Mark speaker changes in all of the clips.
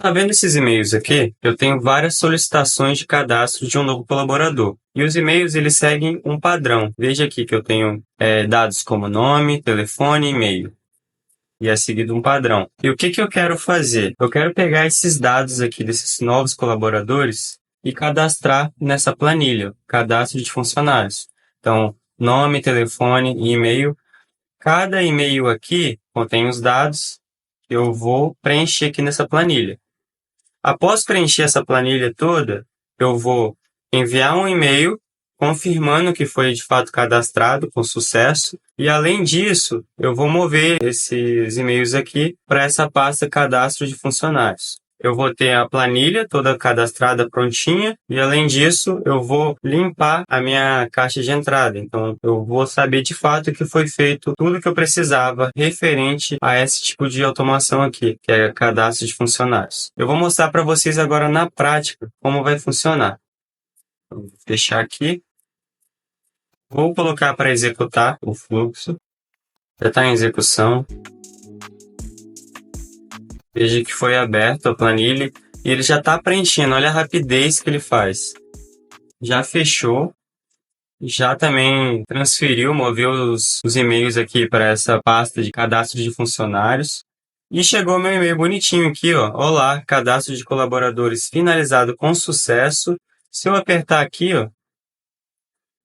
Speaker 1: Tá vendo esses e-mails aqui? Eu tenho várias solicitações de cadastro de um novo colaborador. E os e-mails, eles seguem um padrão. Veja aqui que eu tenho dados como nome, telefone e e-mail. E é seguido um padrão. E o que eu quero fazer? Eu quero pegar esses dados aqui desses novos colaboradores e cadastrar nessa planilha, cadastro de funcionários. Então, nome, telefone e e-mail. Cada e-mail aqui contém os dados que eu vou preencher aqui nessa planilha. Após preencher essa planilha toda, eu vou enviar um e-mail confirmando que foi de fato cadastrado com sucesso. E além disso, eu vou mover esses e-mails aqui para essa pasta cadastro de funcionários. Eu vou ter a planilha toda cadastrada prontinha e além disso, eu vou limpar a minha caixa de entrada. Então, eu vou saber de fato que foi feito tudo que eu precisava referente a esse tipo de automação aqui, que é cadastro de funcionários. Eu vou mostrar para vocês agora na prática como vai funcionar. Vou fechar aqui. Vou colocar para executar o fluxo. Já está em execução. Veja que foi aberto a planilha e ele já está preenchendo. Olha a rapidez que ele faz. Já fechou. Já também transferiu, moveu os e-mails aqui para essa pasta de cadastro de funcionários. E chegou meu e-mail bonitinho aqui, ó. Olá, cadastro de colaboradores finalizado com sucesso. Se eu apertar aqui, ó,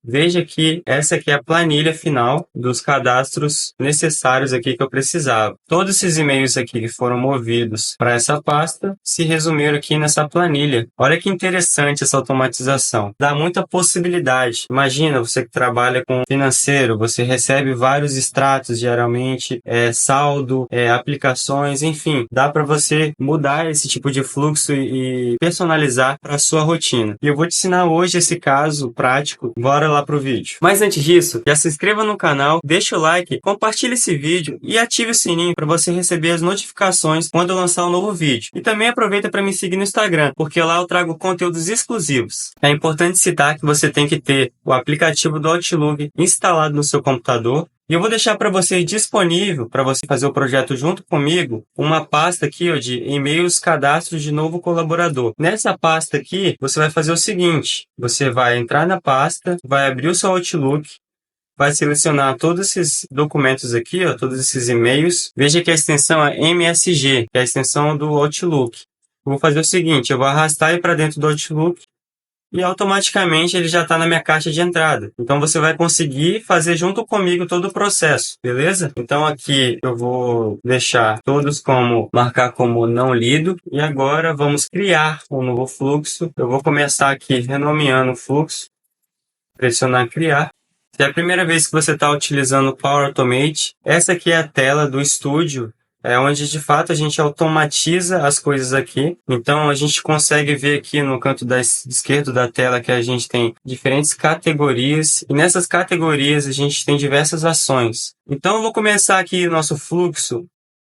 Speaker 1: veja que essa aqui é a planilha final dos cadastros necessários aqui que eu precisava. Todos esses e-mails aqui que foram movidos para essa pasta se resumiram aqui nessa planilha. Olha que interessante essa automatização. Dá muita possibilidade. Imagina você que trabalha com financeiro, você recebe vários extratos diariamente, saldo, aplicações, enfim. Dá para você mudar esse tipo de fluxo e personalizar para a sua rotina. E eu vou te ensinar hoje esse caso prático. Bora lá pro vídeo. Mas antes disso, já se inscreva no canal, deixa o like, compartilhe esse vídeo e ative o sininho para você receber as notificações quando eu lançar um novo vídeo. E também aproveita para me seguir no Instagram, porque lá eu trago conteúdos exclusivos. É importante citar que você tem que ter o aplicativo do Outlook instalado no seu computador. E eu vou deixar para você disponível, para você fazer o projeto junto comigo, uma pasta aqui ó, de e-mails cadastros de novo colaborador. Nessa pasta aqui, você vai fazer o seguinte, você vai entrar na pasta, vai abrir o seu Outlook, vai selecionar todos esses documentos aqui, ó, todos esses e-mails. Veja que a extensão é MSG, que é a extensão do Outlook. Eu vou fazer o seguinte, eu vou arrastar ele para dentro do Outlook, e automaticamente ele já está na minha caixa de entrada. Então você vai conseguir fazer junto comigo todo o processo, beleza? Então aqui eu vou deixar todos marcar como não lido. E agora vamos criar um novo fluxo. Eu vou começar aqui renomeando o fluxo. Pressionar criar. Se é a primeira vez que você está utilizando o Power Automate, essa aqui é a tela do estúdio. É onde de fato a gente automatiza as coisas aqui. Então a gente consegue ver aqui no canto esquerdo da tela que a gente tem diferentes categorias. E nessas categorias a gente tem diversas ações. Então eu vou começar aqui o nosso fluxo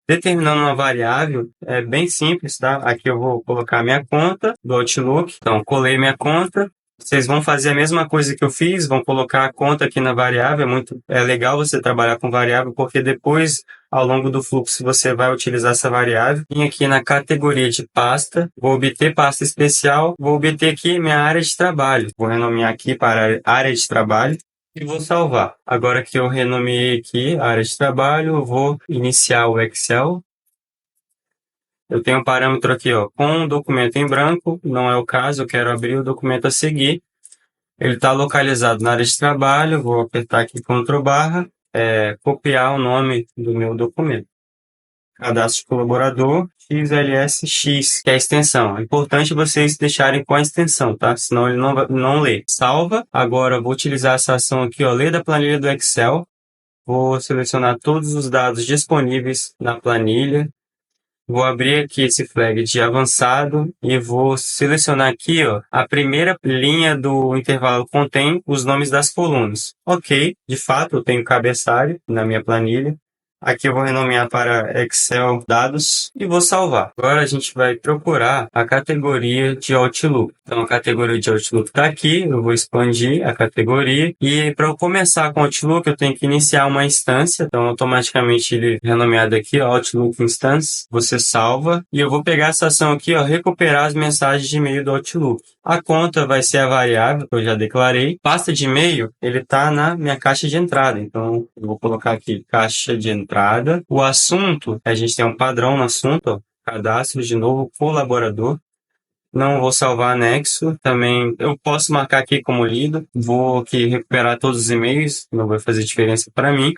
Speaker 1: determinando uma variável. É bem simples, tá? Aqui eu vou colocar minha conta do Outlook. Então colei minha conta. Vocês vão fazer a mesma coisa que eu fiz, vão colocar a conta aqui na variável. É legal você trabalhar com variável, porque depois, ao longo do fluxo, você vai utilizar essa variável. Vim aqui na categoria de pasta, vou obter pasta especial, vou obter aqui minha área de trabalho. Vou renomear aqui para área de trabalho e vou salvar. Agora que eu renomeei aqui a área de trabalho, eu vou iniciar o Excel. Eu tenho um parâmetro aqui, ó, com um documento em branco, não é o caso, eu quero abrir o documento a seguir. Ele está localizado na área de trabalho, vou apertar aqui Ctrl+, copiar o nome do meu documento. Cadastro de colaborador, XLSX, que é a extensão. É importante vocês deixarem com a extensão, tá? Senão ele não lê. Salva. Agora, vou utilizar essa ação aqui, ó, ler da planilha do Excel. Vou selecionar todos os dados disponíveis na planilha. Vou abrir aqui esse flag de avançado e vou selecionar aqui ó, a primeira linha do intervalo contém os nomes das colunas. Ok, de fato eu tenho cabeçalho na minha planilha. Aqui eu vou renomear para Excel Dados e vou salvar. Agora a gente vai procurar a categoria de Outlook. Então a categoria de Outlook está aqui, eu vou expandir a categoria e para eu começar com Outlook eu tenho que iniciar uma instância. Então automaticamente ele é renomeado aqui, Outlook Instance. Você salva e eu vou pegar essa ação aqui, recuperar as mensagens de e-mail do Outlook. A conta vai ser a variável que eu já declarei. Pasta de e-mail, ele está na minha caixa de entrada. Então eu vou colocar aqui caixa de entrada. O assunto, a gente tem um padrão no assunto, cadastro de novo colaborador. Não vou salvar anexo. Também eu posso marcar aqui como lido. Vou aqui recuperar todos os e-mails, não vai fazer diferença para mim.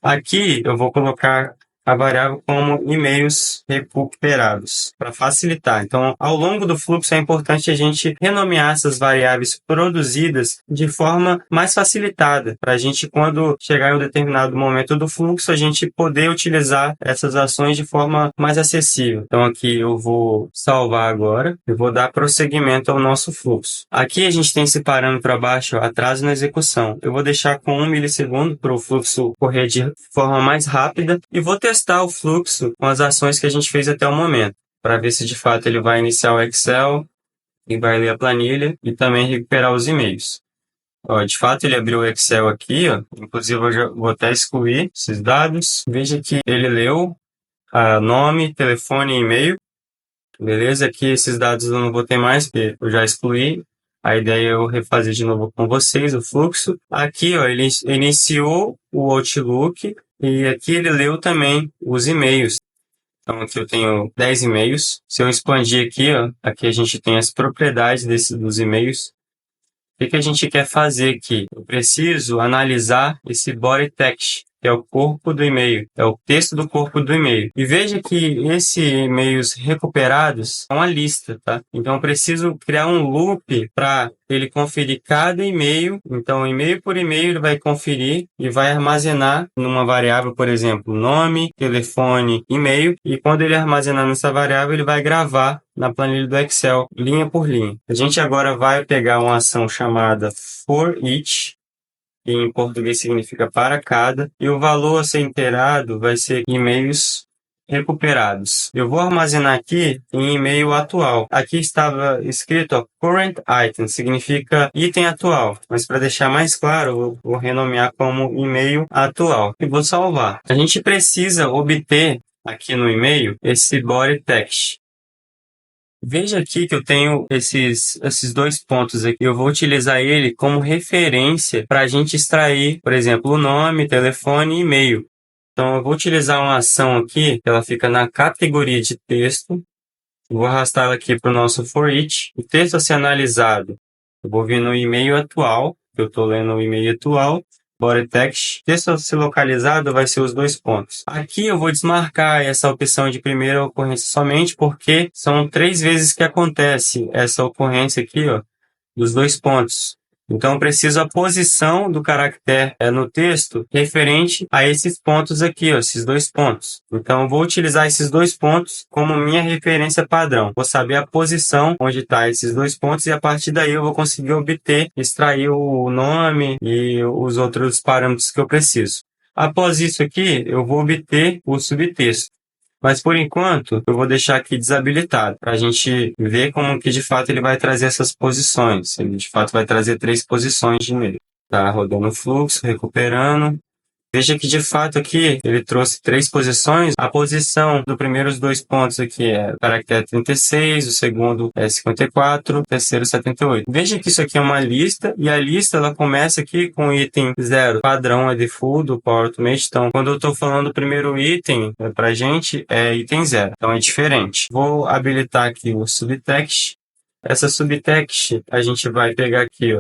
Speaker 1: Aqui eu vou colocar a variável como e-mails recuperados, para facilitar. Então, ao longo do fluxo é importante a gente renomear essas variáveis produzidas de forma mais facilitada, para a gente, quando chegar em um determinado momento do fluxo, a gente poder utilizar essas ações de forma mais acessível. Então, aqui eu vou salvar agora e vou dar prosseguimento ao nosso fluxo. Aqui a gente tem esse parâmetro abaixo, atraso na execução. Eu vou deixar com 1 milissegundo para o fluxo correr de forma mais rápida e vou testar o fluxo com as ações que a gente fez até o momento, para ver se de fato ele vai iniciar o Excel e vai ler a planilha e também recuperar os e-mails. De fato ele abriu o Excel aqui, inclusive eu já vou até excluir esses dados. Veja que ele leu nome, telefone e e-mail. Beleza? Aqui esses dados eu não vou ter mais, porque eu já excluí. A ideia é eu refazer de novo com vocês o fluxo. Aqui, ele iniciou o Outlook e aqui ele leu também os e-mails. Então, aqui eu tenho 10 e-mails. Se eu expandir aqui, aqui a gente tem as propriedades dos e-mails. O que a gente quer fazer aqui? Eu preciso analisar esse body text, que é o corpo do e-mail, é o texto do corpo do e-mail. E veja que esses e-mails recuperados é uma lista, tá? Então, eu preciso criar um loop para ele conferir cada e-mail. Então, e-mail por e-mail, ele vai conferir e vai armazenar numa variável, por exemplo, nome, telefone, e-mail. E quando ele armazenar nessa variável, ele vai gravar na planilha do Excel, linha por linha. A gente agora vai pegar uma ação chamada for each, que em português significa para cada, e o valor a ser inteirado vai ser e-mails recuperados. Eu vou armazenar aqui em e-mail atual. Aqui estava escrito current item, significa item atual, mas para deixar mais claro, eu vou renomear como e-mail atual e vou salvar. A gente precisa obter aqui no e-mail esse body text. Veja aqui que eu tenho esses dois pontos aqui. Eu vou utilizar ele como referência para a gente extrair, por exemplo, o nome, telefone e e-mail. Então, eu vou utilizar uma ação aqui, que ela fica na categoria de texto. Eu vou arrastar ela aqui para o nosso for each. O texto a ser analisado, eu vou vir no e-mail atual, que eu estou lendo o e-mail atual. Body text. Texto a ser localizado vai ser os dois pontos. Aqui eu vou desmarcar essa opção de primeira ocorrência somente porque são 3 vezes que acontece essa ocorrência aqui, dos dois pontos. Então, eu preciso a posição do caractere no texto referente a esses pontos aqui, esses dois pontos. Então, eu vou utilizar esses dois pontos como minha referência padrão. Vou saber a posição onde está esses dois pontos e a partir daí eu vou conseguir extrair o nome e os outros parâmetros que eu preciso. Após isso aqui, eu vou obter o subtexto. Mas, por enquanto, eu vou deixar aqui desabilitado, para a gente ver como que, de fato, ele vai trazer essas posições. Ele, de fato, vai trazer 3 posições de e-mail. Tá rodando o fluxo, recuperando. Veja que, de fato, aqui ele trouxe 3 posições. A posição dos primeiros 2 pontos aqui é o caractere 36, o segundo é 54, o terceiro 78. Veja que isso aqui é uma lista, e a lista ela começa aqui com o item 0, padrão é default do Power Automate. Então, quando eu estou falando do primeiro item, para a gente é item 0. Então, é diferente. Vou habilitar aqui o subtext. Essa subtext, a gente vai pegar aqui,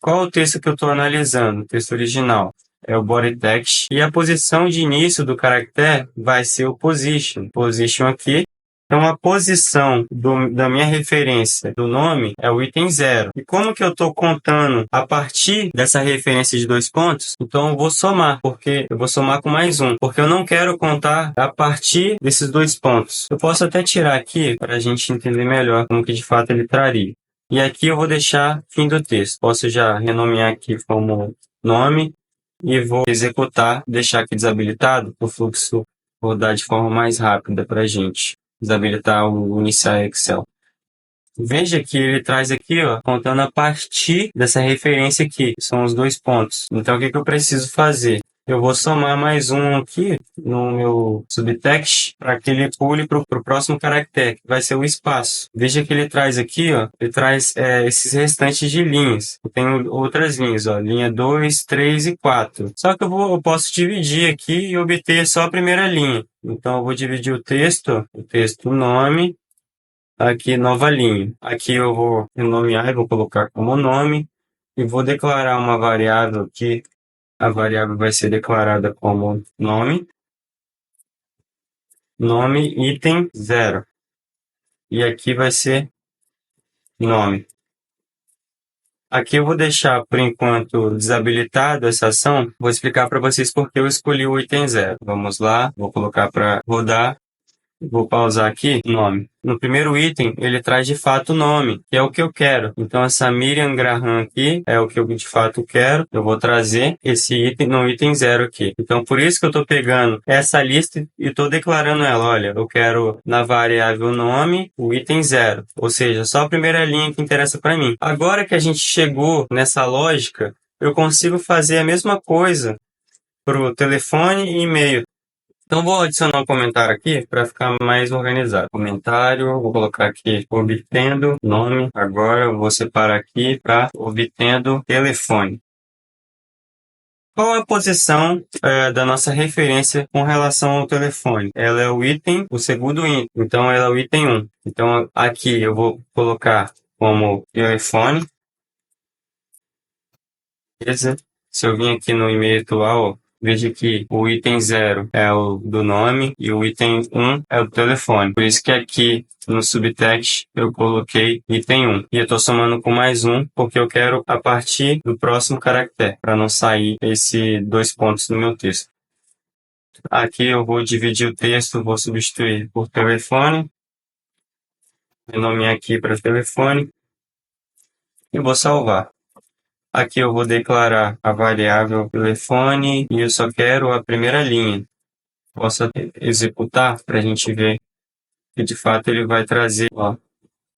Speaker 1: qual é o texto que eu estou analisando? O texto original. É o body text. E a posição de início do caractere vai ser o position. Position aqui. Então, a posição da minha referência do nome é o item 0. E como que eu estou contando a partir dessa referência de 2 pontos? Então, eu vou somar, porque eu vou somar com mais 1. Porque eu não quero contar a partir desses 2 pontos. Eu posso até tirar aqui para a gente entender melhor como que de fato ele traria. E aqui eu vou deixar fim do texto. Posso já renomear aqui como nome. e vou executar, deixar aqui desabilitado, o fluxo rodar de forma mais rápida para a gente. Desabilitar o iniciar Excel. Veja que ele traz aqui, ó, contando a partir dessa referência aqui, que são os 2 pontos. Então, o que eu preciso fazer? Eu vou somar mais um aqui no meu subtext para que ele pule para o próximo caractere, que vai ser o espaço. Veja que ele traz aqui, ó, ele traz esses restantes de linhas. Eu tenho outras linhas, ó, linha 2, 3 e 4. Só que eu posso dividir aqui e obter só a primeira linha. Então, eu vou dividir o texto nome, aqui nova linha. Aqui eu vou renomear e vou colocar como nome e vou declarar uma variável aqui. A variável vai ser declarada como nome item 0. E aqui vai ser nome. Aqui eu vou deixar, por enquanto, desabilitado essa ação. Vou explicar para vocês por que eu escolhi o item 0. Vamos lá, vou colocar para rodar. Vou pausar aqui, nome. No primeiro item, ele traz de fato o nome, que é o que eu quero. Então, essa Miriam Graham aqui é o que eu de fato quero. Eu vou trazer esse item no item 0 aqui. Então, por isso que eu estou pegando essa lista e estou declarando ela. Olha, eu quero na variável nome o item 0. Ou seja, só a primeira linha que interessa para mim. Agora que a gente chegou nessa lógica, eu consigo fazer a mesma coisa para o telefone e e-mail. Então, vou adicionar um comentário aqui para ficar mais organizado. Comentário, vou colocar aqui obtendo nome. Agora, eu vou separar aqui para obtendo telefone. Qual é a posição da nossa referência com relação ao telefone? Ela é o item, o segundo item. Então, ela é o item 1. Então, aqui eu vou colocar como telefone. Beleza? Se eu vim aqui no e-mail atual, veja que o item 0 é o do nome e o item 1 é o do telefone. Por isso que aqui no subtext eu coloquei item 1. E eu estou somando com mais um porque eu quero a partir do próximo caractere, para não sair esses 2 pontos no meu texto. Aqui eu vou dividir o texto, vou substituir por telefone. Renomear aqui para telefone. E vou salvar. Aqui eu vou declarar a variável telefone e eu só quero a primeira linha. Posso executar para a gente ver que de fato ele vai trazer, ó,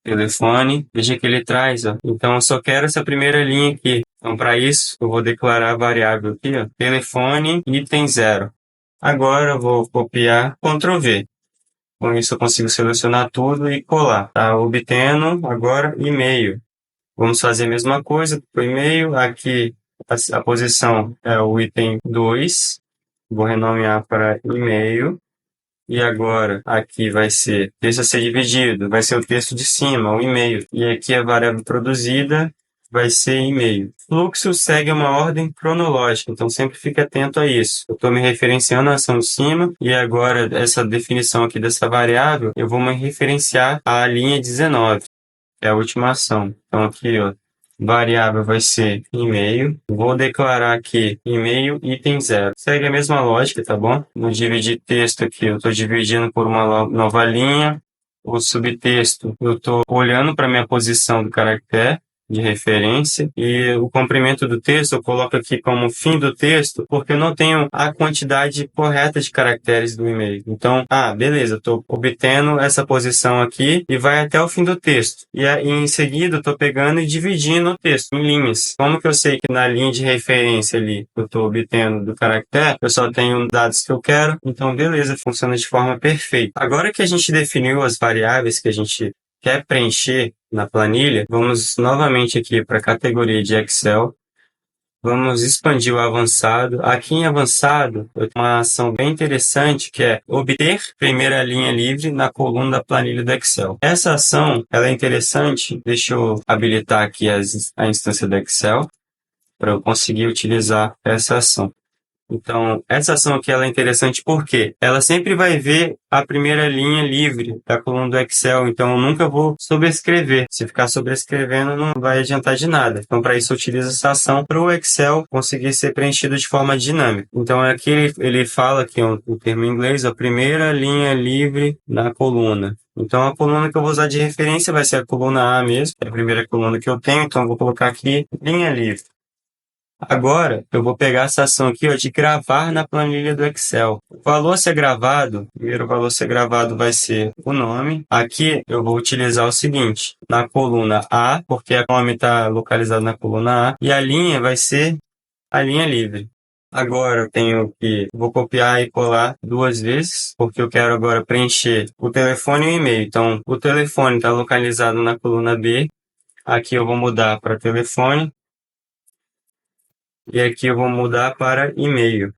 Speaker 1: telefone. Veja que ele traz, ó. Então eu só quero essa primeira linha aqui. Então para isso eu vou declarar a variável aqui, ó, telefone item 0. Agora eu vou copiar, Ctrl V. Com isso eu consigo selecionar tudo e colar. Tá obtendo agora e-mail. Vamos fazer a mesma coisa para o e-mail. Aqui a posição é o item 2. Vou renomear para e-mail. E agora aqui vai ser texto a ser dividido. Vai ser o texto de cima, o e-mail. E aqui a variável produzida vai ser e-mail. Fluxo segue uma ordem cronológica, então sempre fique atento a isso. Eu estou me referenciando à ação de cima e agora essa definição aqui dessa variável, eu vou me referenciar à linha 19. É a última ação. Então aqui, ó, variável vai ser e-mail. Vou declarar aqui e-mail item 0. Segue a mesma lógica, tá bom? No dividir texto aqui, eu estou dividindo por uma nova linha. O subtexto, eu estou olhando para a minha posição do caractere de referência e o comprimento do texto eu coloco aqui como fim do texto porque eu não tenho a quantidade correta de caracteres do e-mail. Então, beleza, estou obtendo essa posição aqui e vai até o fim do texto. E aí, em seguida, estou pegando e dividindo o texto em linhas. Como que eu sei que na linha de referência ali que eu estou obtendo do caractere, eu só tenho dados que eu quero, então beleza, funciona de forma perfeita. Agora que a gente definiu as variáveis que a gente quer preencher na planilha, vamos novamente aqui para a categoria de Excel. Vamos expandir o avançado. Aqui em avançado, eu tenho uma ação bem interessante que é obter primeira linha livre na coluna da planilha do Excel. Essa ação ela é interessante. Deixa eu habilitar aqui a instância do Excel para eu conseguir utilizar essa ação. Então, essa ação aqui ela é interessante porque ela sempre vai ver a primeira linha livre da coluna do Excel. Então, eu nunca vou sobrescrever. Se ficar sobrescrevendo, não vai adiantar de nada. Então, para isso, eu utilizo essa ação para o Excel conseguir ser preenchido de forma dinâmica. Então, aqui ele fala aqui o termo em inglês, a primeira linha livre na coluna. Então, a coluna que eu vou usar de referência vai ser a coluna A mesmo, é a primeira coluna que eu tenho. Então, eu vou colocar aqui linha livre. Agora, eu vou pegar essa ação aqui, ó, de gravar na planilha do Excel. O valor a ser gravado, o primeiro valor a ser gravado vai ser o nome. Aqui eu vou utilizar o seguinte, na coluna A, porque o nome está localizado na coluna A, e a linha vai ser a linha livre. Agora vou copiar e colar 2 vezes, porque eu quero agora preencher o telefone e o e-mail. Então, o telefone está localizado na coluna B. Aqui eu vou mudar para telefone. E aqui eu vou mudar para e-mail.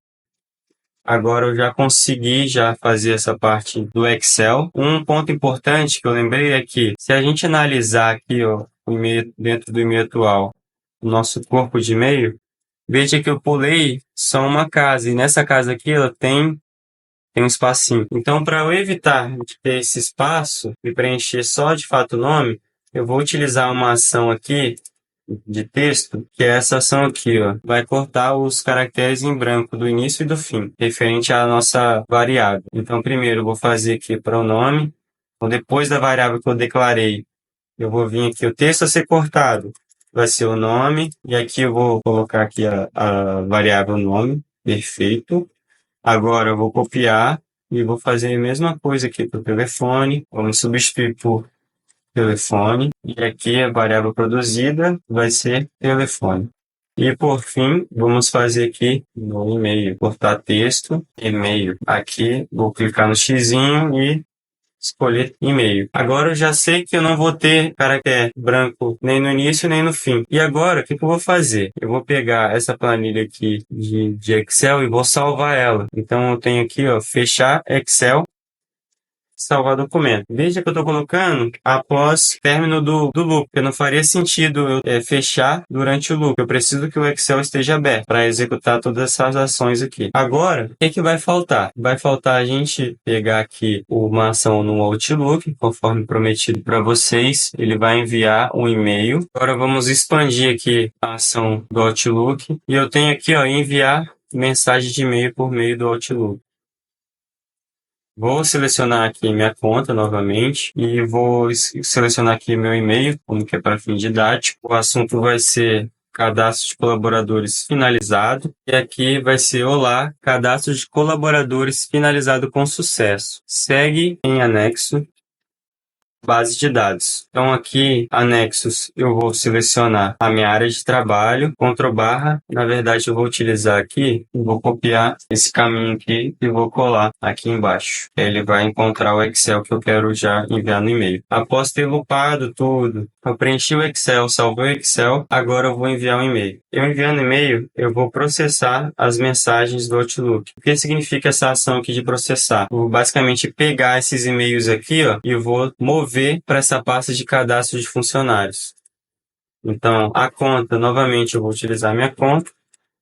Speaker 1: Agora eu já consegui fazer essa parte do Excel. Um ponto importante que eu lembrei é que se a gente analisar aqui, ó, o e-mail dentro do e-mail atual, o nosso corpo de e-mail, veja que eu pulei só uma casa e nessa casa aqui ela tem um espacinho. Então, para eu evitar de ter esse espaço e preencher só de fato o nome, eu vou utilizar uma ação aqui de texto, que é essa ação aqui, ó, vai cortar os caracteres em branco do início e do fim, referente à nossa variável. Então, primeiro eu vou fazer aqui para o nome, então, depois da variável que eu declarei, eu vou vir aqui, o texto a ser cortado vai ser o nome, e aqui eu vou colocar aqui a variável nome, perfeito. Agora eu vou copiar e vou fazer a mesma coisa aqui para o telefone, vamos substituir por telefone, e aqui a variável produzida vai ser telefone. E por fim, vamos fazer aqui no e-mail, cortar texto, e-mail. Aqui vou clicar no xizinho e escolher e-mail. Agora eu já sei que eu não vou ter caractere branco nem no início nem no fim. E agora, o que eu vou fazer? Eu vou pegar essa planilha aqui de Excel e vou salvar ela. Então eu tenho aqui, ó, fechar Excel, salvar documento. Veja que eu estou colocando após término do loop, porque não faria sentido eu fechar durante o loop. Eu preciso que o Excel esteja aberto para executar todas essas ações aqui. Agora, o que vai faltar? Vai faltar a gente pegar aqui uma ação no Outlook, conforme prometido para vocês. Ele vai enviar um e-mail. Agora vamos expandir aqui a ação do Outlook. E eu tenho aqui, ó, enviar mensagem de e-mail por meio do Outlook. Vou selecionar aqui minha conta novamente e vou selecionar aqui meu e-mail, como que é para fim didático. O assunto vai ser cadastro de colaboradores finalizado. E aqui vai ser olá, cadastro de colaboradores finalizado com sucesso. Segue em anexo base de dados. Então aqui, anexos, eu vou selecionar a minha área de trabalho, Ctrl+, na verdade eu vou utilizar aqui, eu vou copiar esse caminho aqui e vou colar aqui embaixo. Ele vai encontrar o Excel que eu quero já enviar no e-mail. Após ter lupado tudo, eu preenchi o Excel, salvei o Excel, agora eu vou enviar um e-mail. Eu enviando e-mail, eu vou processar as mensagens do Outlook. O que significa essa ação aqui de processar? Eu vou basicamente pegar esses e-mails aqui, ó, e vou mover para essa pasta de cadastro de funcionários. Então, a conta, novamente, eu vou utilizar minha conta.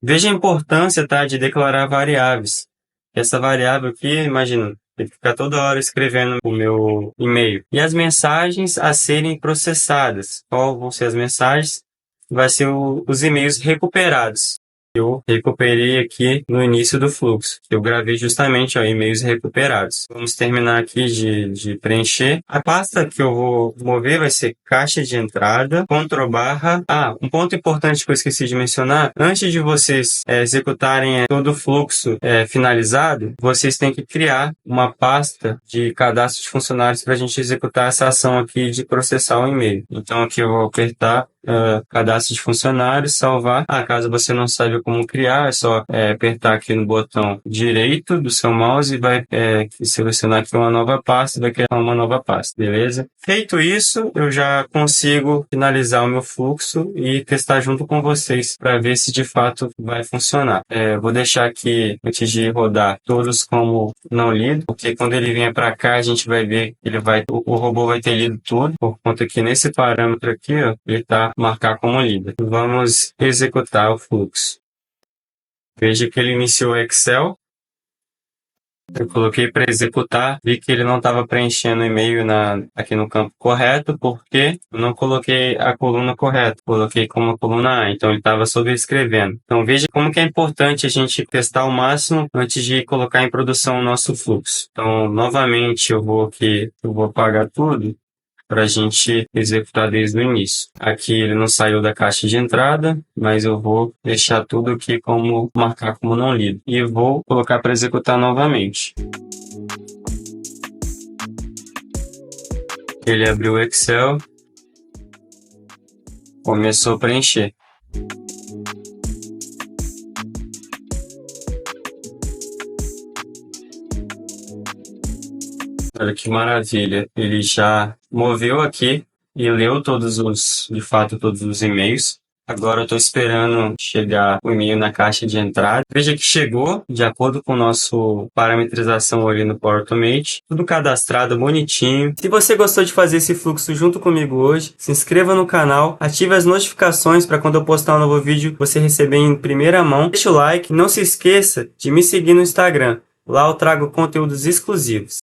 Speaker 1: Veja a importância, tá, de declarar variáveis. Essa variável aqui, imagina, tem que ficar toda hora escrevendo o meu e-mail. E as mensagens a serem processadas. Qual vão ser as mensagens? Vai ser os e-mails recuperados. Eu recuperei aqui no início do fluxo. Eu gravei justamente, ó, e-mails recuperados. Vamos terminar aqui de preencher. A pasta que eu vou mover vai ser caixa de entrada, Ctrl+. Um ponto importante que eu esqueci de mencionar. Antes de vocês executarem todo o fluxo finalizado, vocês têm que criar uma pasta de cadastro de funcionários para a gente executar essa ação aqui de processar o e-mail. Então aqui eu vou apertar cadastro de funcionários, salvar. Caso você não saiba como criar, é só apertar aqui no botão direito do seu mouse e vai selecionar aqui uma nova pasta, vai criar uma nova pasta, beleza? Feito isso, eu já consigo finalizar o meu fluxo e testar junto com vocês para ver se de fato vai funcionar. Vou deixar aqui, antes de rodar, todos como não lido, porque quando ele vier para cá, a gente vai ver que o robô vai ter lido tudo, por conta que nesse parâmetro aqui, ó, ele está marcar como líder. Vamos executar o fluxo. Veja que ele iniciou o Excel. Eu coloquei para executar, vi que ele não estava preenchendo o e-mail aqui no campo correto, porque eu não coloquei a coluna correta, coloquei como a coluna A, então ele estava sobrescrevendo. Então veja como que é importante a gente testar ao máximo antes de colocar em produção o nosso fluxo. Então novamente eu vou apagar tudo. para a gente executar desde o início. Aqui ele não saiu da caixa de entrada, mas eu vou deixar tudo aqui como marcar como não lido. E vou colocar para executar novamente. Ele abriu o Excel, começou a preencher. Olha que maravilha, ele já moveu aqui e leu todos os e-mails. Agora eu estou esperando chegar o e-mail na caixa de entrada. Veja que chegou, de acordo com o nosso parametrização ali no Power Automate. Tudo cadastrado, bonitinho. Se você gostou de fazer esse fluxo junto comigo hoje, se inscreva no canal, ative as notificações para quando eu postar um novo vídeo, você receber em primeira mão. Deixa o like, não se esqueça de me seguir no Instagram. Lá eu trago conteúdos exclusivos.